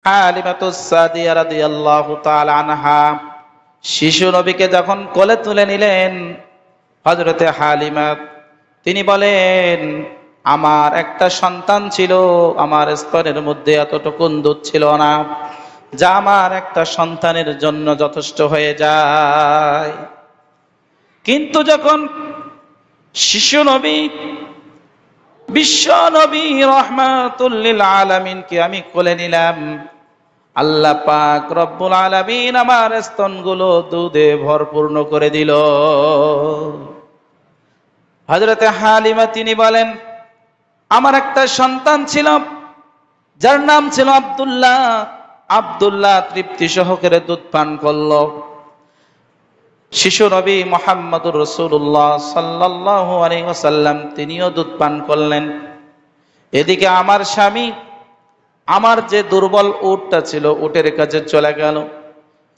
হালিমাতুস সাদিয়া রাদিয়াল্লাহু তাআলা আনহা শিশু নবীকে যখন কোলে তুলে নিলেন, হযরতে হালিমা তিনি বলেন, আমার একটা সন্তান ছিল, আমার স্তনের মধ্যে এতটুকু দুধ ছিল না যা আমার একটা সন্তানের জন্য যথেষ্ট হয়ে যায়। কিন্তু যখন শিশু নবী, বিশ্ব নবী রাহমাতুল লিল আলামিনকে আমি কোলে নিলাম, আল্লাহ পাক রব্বুল আলামিন আমার স্তনগুলো দুধে ভরপূর্ণ করে দিল। হযরতে হালিমা তিনি বলেন, আমার একটা সন্তান ছিল যার নাম ছিল আব্দুল্লাহ। আব্দুল্লাহ তৃপ্তি সহকারে দুধ পান করল। শিশু নবী মুহাম্মদুর রাসূলুল্লাহ সাল্লাল্লাহু আলাইহি ওয়াসাল্লাম তিনিও দুধ পান করলেন। এদিকে আমার স্বামী, আমার যে দুর্বল উটটা ছিল, উটের কাছে চলে গেল।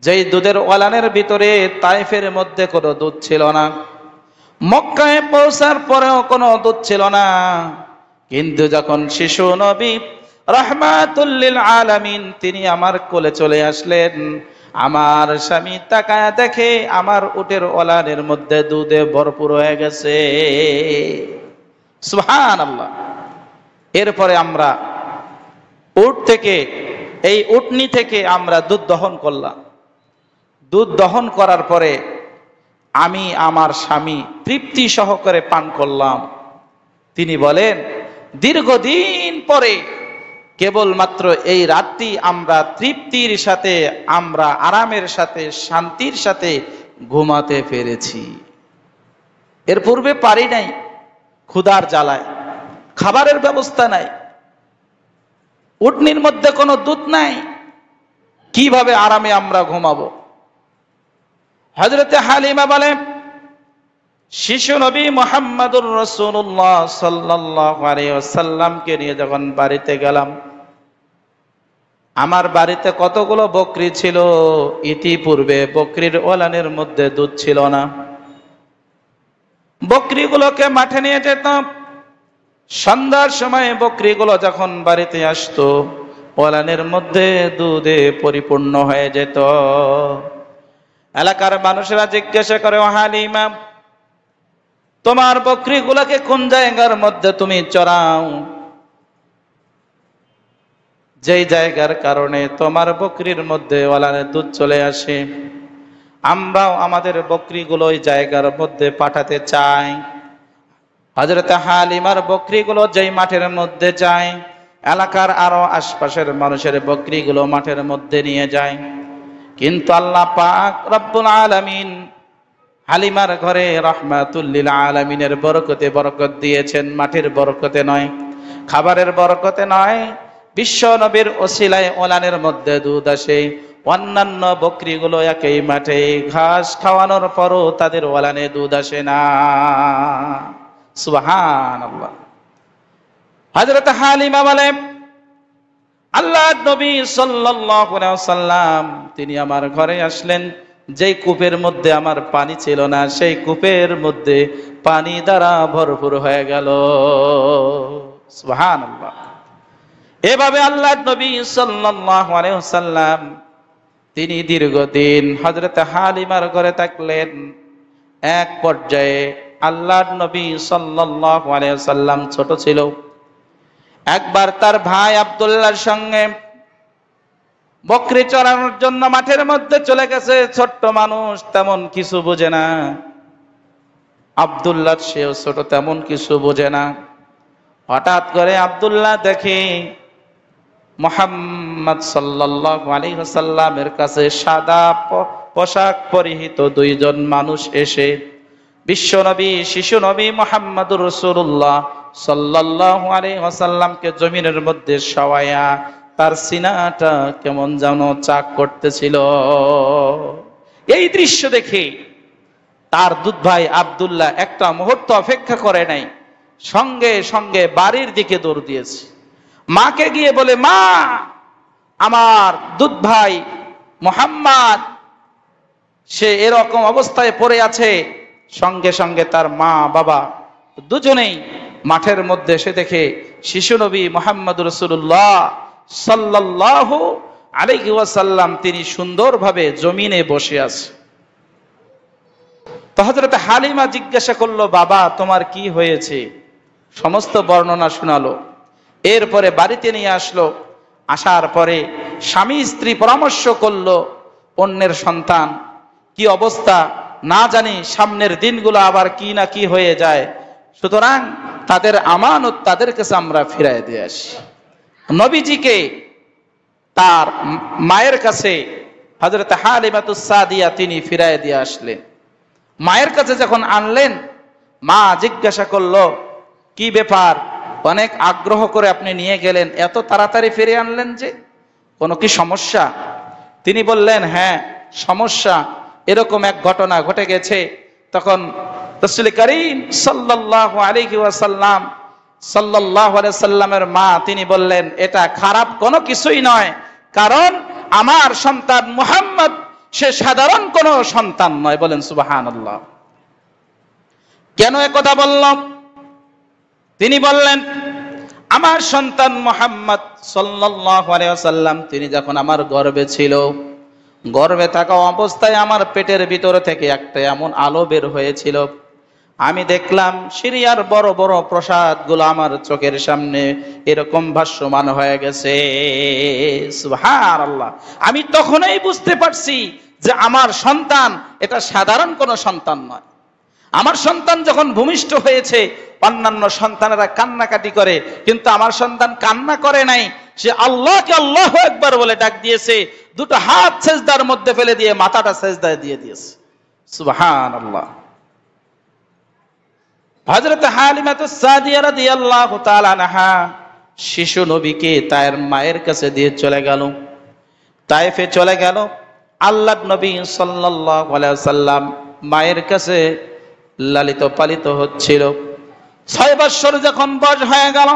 যেই দুধের ওলানের ভিতরে তায়েফের মধ্যে কোনো দুধ ছিল না, মক্কায় পৌঁছার পরেও কোনো দুধ ছিল না। কিন্তু যখন শিশু নবী রাহমাতুল লিল আলামিন তিনি আমার কোলে চলে আসলেন, আমার স্বামী তাকায় দেখে আমার উটের ওলানের মধ্যে দুধে ভরপুর হয়ে গেছে। সুবহানাল্লাহ। এরপরে আমরা উট থেকে, এই উটনি থেকে আমরা দুধ দহন করলাম। দুধ দহন করার পরে আমি আমার স্বামী তৃপ্তি সহকারে পান করলাম। তিনি বলেন, দীর্ঘদিন পরে কেবলমাত্র এই রাতটি আমরা তৃপ্তির সাথে, আমরা আরামের সাথে, শান্তির সাথে ঘুমাতে পেরেছি। এর পূর্বে পারি নাই, ক্ষুধার জ্বালায়, খাবারের ব্যবস্থা নাই, উটনির মধ্যে কোনো দুধ নাই, কিভাবে আরামে আমরা ঘুমাবো? হযরতে হালিমা বলেন, শিশু নবী মুহাম্মদুর রাসূলুল্লাহ সাল্লাল্লাহু আলাইহি ওয়াসাল্লামকে নিয়ে যখন বাড়িতে গেলাম, আমার বাড়িতে কতগুলো বকরি ছিল। ইতিপূর্বে বকরির ওলানের মধ্যে দুধ ছিল না। বকরিগুলোকে মাঠে নিয়ে যেতাম। সন্ধ্যার সময় বকরিগুলো যখন বাড়িতে আসতো, ওলানের মধ্যে দুধে পরিপূর্ণ হয়ে যেত। এলাকার মানুষেরা জিজ্ঞাসা করে, ও হালিমা, তোমার বকরিগুলোকে কোন জায়গার মধ্যে তুমি চড়াও? যেই জায়গার কারণে তোমার বকরির মধ্যে ওলানের দুধ চলে আসে, আমরাও আমাদের বকরিগুলো ওই জায়গার মধ্যে পাঠাতে চাই। হযরতে হালিমার বকরিগুলো যেই মাঠের মধ্যে যায়, এলাকার আরো আশপাশের মানুষের বকরিগুলো মাঠের মধ্যে নিয়ে যায়। কিন্তু আল্লাহ পাক রব্বুল আলামিন হালিমার ঘরে রাহমাতুল লিল আলামিনের বরকতে বরকত দিয়েছেন। মাঠের বরকতে নয়, খাবারের বরকতে নয়, বিশ্ব নবীর ওসিলায় ওলানের মধ্যে দুধ আসে। অন্যান্য বকরিগুলো একই মাঠে ঘাস খাওয়ানোর পরও তাদের ওলানে দুধ আসে না। সুবহানাল্লাহ। হযরত হালিমা বলেন, আল্লাহর নবী সাল্লাল্লাহু আলাইহি ওয়াসাল্লাম তিনি আমার ঘরে আসলেন। যেই কূপের মধ্যে আমার পানি ছিল না, সেই কূপের মধ্যে পানি দ্বারা ভরপুর হয়ে গেল। সুবহানাল্লাহ। এভাবে আল্লাহর নবী সাল্লাল্লাহু আলাইহি ওয়াসাল্লাম তিনি দীর্ঘদিন হযরত হালিমার ঘরে থাকলেন। এক পর্যায়ে আল্লাহর নবী সাল্লাল্লাহু আলাইহি ওয়াসাল্লাম ছোট ছিল। একবার তার ভাই আব্দুল্লাহর সঙ্গে বকরি চড়ানোর জন্য মাঠের মধ্যে চলে গেছে। ছোট্ট মানুষ, তেমন কিছু বোঝে না। আব্দুল্লাহ সেও ছোট, তেমন কিছু বোঝে না। হঠাৎ করে আব্দুল্লাহ দেখে মুহাম্মদ সাল্লাল্লাহু আলাইহি ওয়াসাল্লামের কাছে সাদা পোশাক পরিহিত দুইজন মানুষ এসে বিশ্বনবী, শিশু নবী মুহাম্মদুর রাসূলুল্লাহ সাল্লাল্লাহু আলাইহি ওয়াসাল্লামকে জমিনের মধ্যে শোয়ায়া তার সিনাটা কেমন যেন চাক করতেছিল। এই দৃশ্য দেখে তার দুধ ভাই আব্দুল্লাহ একটা মুহূর্ত অপেক্ষা করে নাই, সঙ্গে সঙ্গে বাড়ির দিকে দৌড় দিয়েছে। মাকে গিয়ে বলে, মা, আমার দুধ ভাই মুহাম্মদ সে এরকম অবস্থায় পড়ে আছে। সঙ্গে সঙ্গে তার মা বাবা দুজনেই মাঠের মধ্যে এসে দেখে শিশু নবী মুহাম্মদুর রাসূলুল্লাহ সাল্লাল্লাহু আলাইহি ওয়াসাল্লাম তিনি সুন্দরভাবে জমিনে বসে আছে। তো হযরত হালিমা জিজ্ঞাসা করলো, বাবা তোমার কি হয়েছে? সমস্ত বর্ণনা শোনালো। এরপরে বাড়িতে নিয়ে আসলো। আসার পরে স্বামী স্ত্রী পরামর্শ করলো, অন্যের সন্তান কি অবস্থা না জানি, সামনের দিনগুলো আবার কি না কি হয়ে যায়, সুতরাং তাদের আমানত তাদের কাছে আমরা ফিরাই দিয়ে আসি। নবীজিকে তার মায়ের কাছে হযরত হালিমাতুস সাদিয়া তিনি ফিরাই দিয়ে আসলেন। মায়ের কাছে যখন আনলেন, মা জিজ্ঞাসা করলো, কি ব্যাপার, অনেক আগ্রহ করে আপনি নিয়ে গেলেন, এত তাড়াতাড়ি ফিরে আনলেন যে, কোনো কি সমস্যা? তিনি বললেন, হ্যাঁ সমস্যা, এরকম এক ঘটনা ঘটে গেছে। তখন রাসূল করিম সাল্লাল্লাহু আলাইহি ওয়াসাল্লামের মা তিনি বললেন, এটা খারাপ কোনো কিছুই নয়, কারণ আমার সন্তান মুহাম্মদ সে সাধারণ কোনো সন্তান নয়। বলেন সুবহানাল্লাহ। কেন একথা বললাম? তিনি বললেন, আমার সন্তান মুহাম্মদ সাল্লাল্লাহু আলাইহি ওয়াসাল্লাম তিনি যখন আমার গর্ভে ছিল, গর্ভে থাকা অবস্থায় আমার পেটের ভিতর থেকে একটা এমন আলো বের হয়েছিল, আমি দেখলাম সিরিয়ার বড় বড় প্রাসাদগুলো আমার চোখের সামনে এরকম ভাসমান হয়ে গেছে। সুবহানাল্লাহ। আমি তখনই বুঝতে পারছি যে আমার সন্তান এটা সাধারণ কোনো সন্তান নয়। আমার সন্তান যখন ভূমিষ্ঠ হয়েছে, অন্যান্য সন্তানেরা কান্নাকাটি করে, কিন্তু আমার সন্তান কান্না করে নাই, সে আল্লাহকে আল্লাহু আকবার বলে ডাক দিয়েছে, দুটো হাত সেজদার মধ্যে ফেলে দিয়ে মাথাটা সেজদায় দিয়ে দিয়েছে। সুবহানাল্লাহ। হযরত হালিমাতুস সাদিয়া রাদিয়াল্লাহু তাআলা আনহা শিশু নবীকে তার মায়ের কাছে দিয়ে চলে গেল, তায়েফে চলে গেল। আল্লাহর নবী সাল্লাল্লাহু আলাইহি ওয়াসাল্লাম মায়ের কাছে লালিত পালিত হচ্ছিল। 6 বছর যখন বয়স হয়ে গেল,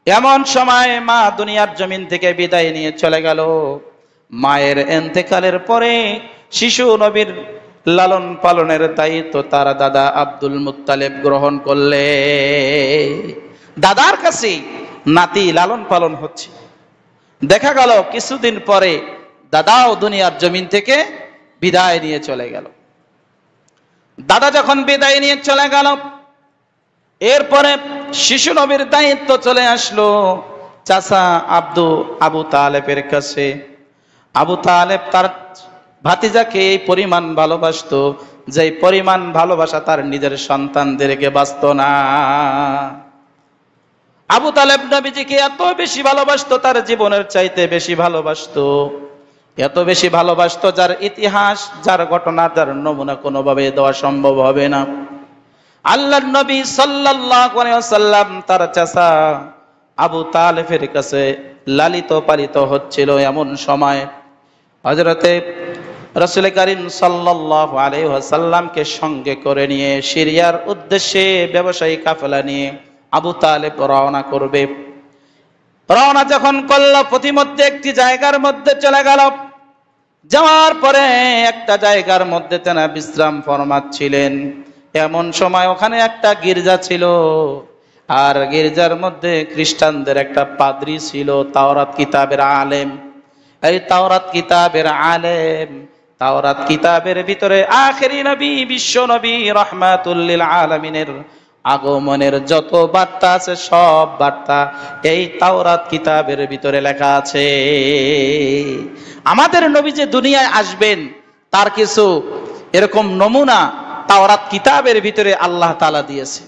এমন সময় মা দুনিয়ার জমিন থেকে বিদায় নিয়ে চলে গেল। মায়ের ইন্তেকালের পরে শিশু নবীর লালন পালনের দায়িত্ব তার দাদা আব্দুল মুত্তালিব গ্রহণ করলে। দাদার কাছে নাতি লালন পালন হচ্ছে। দেখা গেল কিছুদিন পরে দাদাও দুনিয়ার জমিন থেকে বিদায় নিয়ে চলে গেল। দাদা যখন বিদায় নিয়ে চলে গেল, এরপরে শিশু নবীর দায়িত্ব চলে আসলো চাচা আবু তালেবের কাছে। আবু তালেব তার ভাতিজাকে এই পরিমাণ ভালোবাসতো, যে পরিমাণ ভালোবাসা তার নিজের সন্তানদেরকে বাসতো না। আবু তালেব নবীজিকে এত বেশি ভালোবাসতো, তার জীবনের চাইতে বেশি ভালোবাসতো, এত বেশি ভালোবাসতো যার ইতিহাস, যার ঘটনা, যার নমুনা কোনোভাবে দেওয়া সম্ভব হবে না। আল্লাহর নবী সাল্লাল্লাহু আলাইহি ওয়াসাল্লাম তার চাচা আবু তালেবের কাছে লালিত পালিত হচ্ছিল। এমন সময় হযরতে রাসূল করিম সাল্লাল্লাহু আলাইহি ওয়াসাল্লামকে সঙ্গে করে নিয়ে সিরিয়ার উদ্দেশ্যে ব্যবসায়ী কাফেলা নিয়ে আবু তালেব রওনা করবে। রওনা যখন করলো, প্রতিমধ্যে একটি জায়গার মধ্যে চলে গেল। যাওয়ার পরে একটা জায়গার মধ্যে তেনা বিশ্রাম ফরমাচ্ছিলেন। এমন সময় ওখানে একটা গির্জা ছিল, আর গির্জার মধ্যে খ্রিস্টানদের একটা পাদ্রী ছিল, তাওরাত কিতাবের আলেম। এই তাওরাত কিতাবের আলেম, তাওরাত কিতাবের ভিতরে আখেরি নবী, বিশ্ব নবী রাহমাতুল লিল আলামিনের আগমনের যত বার্তা আছে সব বার্তা এই তাওরাত কিতাবের ভিতরে লেখা আছে। আমাদের নবী যে দুনিয়ায় আসবেন তার কিছু এরকম নমুনা তাওরাত কিতাবের ভিতরে আল্লাহ তাআলা দিয়েছে।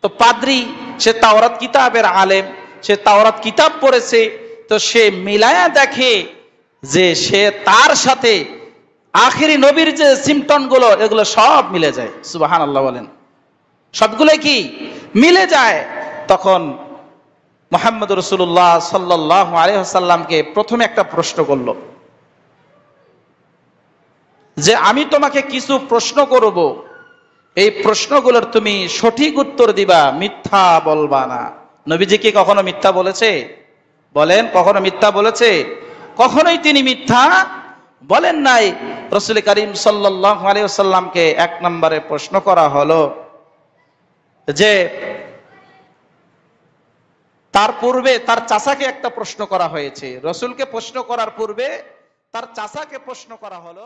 তো পাদ্রী সে তাওরাত কিতাবের আলেম, সে তাওরাত কিতাব পড়েছে, তো সে মিলায়া দেখে যে সে তার সাথে আখেরি নবীর যে সিম্পটম গুলো এগুলো সব মিলে যায়। সুবহানাল্লাহ বলেন, সবগুলো কি মিলে যায়। তখন মুহাম্মদ রাসূলুল্লাহ সাল্লাল্লাহু আলাইহি ওয়াসাল্লামকে প্রথমে একটা প্রশ্ন করলো যে আমি তোমাকে কিছু প্রশ্ন করব, এই প্রশ্নগুলোর তুমি সঠিক উত্তর দিবা, মিথ্যা বলবা না। নবীজি কি কখনো মিথ্যা বলেছে? বলেন, কখনো মিথ্যা বলেছে? কখনোই তিনি মিথ্যা বলেন নাই। রাসূল করিম সাল্লাল্লাহু আলাইহি ওয়াসাল্লামকে 1 নম্বরে প্রশ্ন করা হলো যে তার পূর্বে তার চাচাকে একটা প্রশ্ন করা হয়েছে, রসুলকে প্রশ্ন করার পূর্বে তার চাচাকে প্রশ্ন করা হলো।